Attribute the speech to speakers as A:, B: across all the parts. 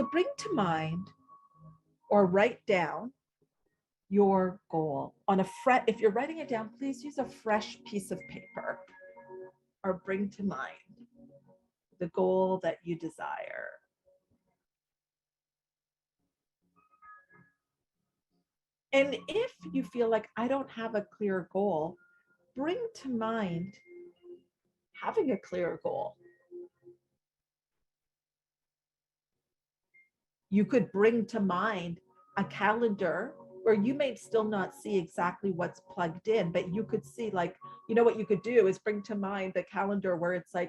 A: So bring to mind or write down your goal on a if you're writing it down, please use a fresh piece of paper, or bring to mind the goal that you desire. And if you feel like I don't have a clear goal, bring to mind having a clear goal. You could bring to mind a calendar where you may still not see exactly what's plugged in, but you could see, like, you know, what you could do is bring to mind the calendar where it's like,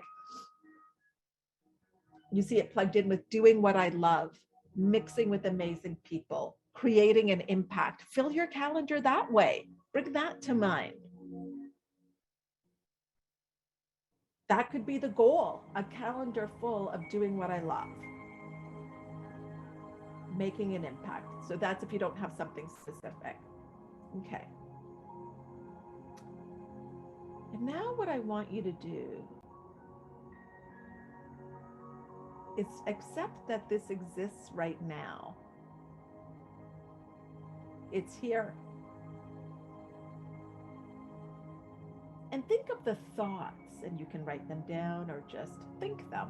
A: you see it plugged in with doing what I love, mixing with amazing people, creating an impact. Fill your calendar that way. Bring that to mind. That could be the goal, a calendar full of doing what I love, making an impact. So that's if you don't have something specific. Okay. And now what I want you to do is accept that this exists right now. It's here. And think of the thoughts, and you can write them down or just think them,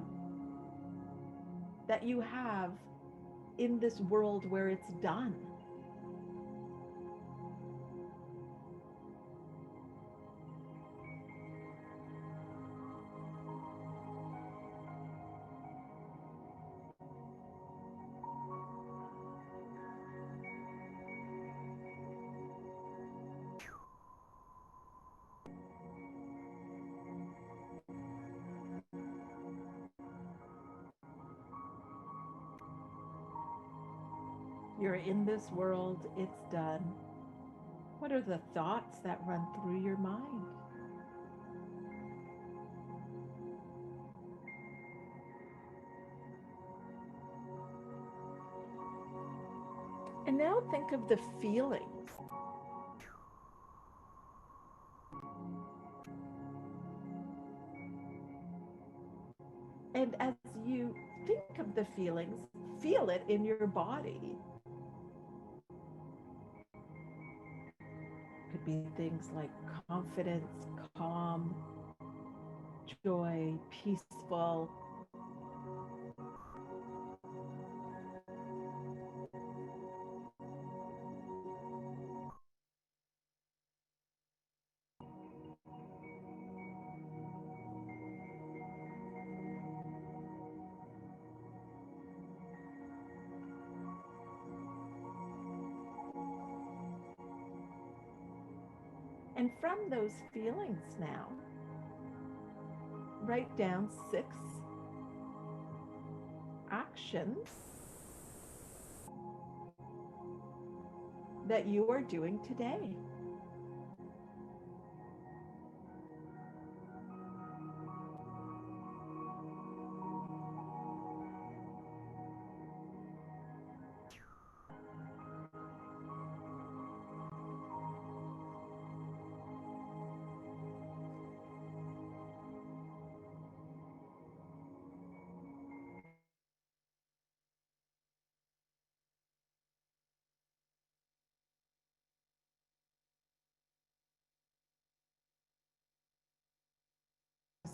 A: that you have in this world where it's done. You're in this world, it's done. What are the thoughts that run through your mind? And now think of the feelings. And as you think of the feelings, feel it in your body. Could be things like confidence, calm, joy, peaceful. And from those feelings now, write down 6 actions that you are doing today.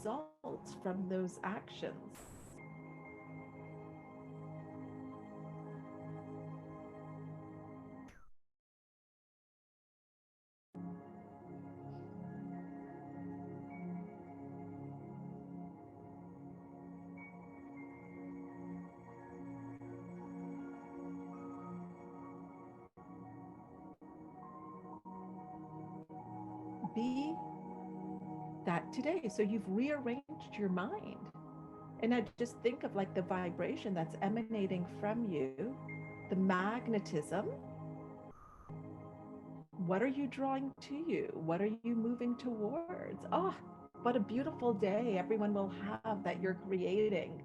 A: Results from those actions. Be that today. So you've rearranged your mind. And I just think of like the vibration that's emanating from you, the magnetism. What are you drawing to you? What are you moving towards? Oh, what a beautiful day everyone will have that you're creating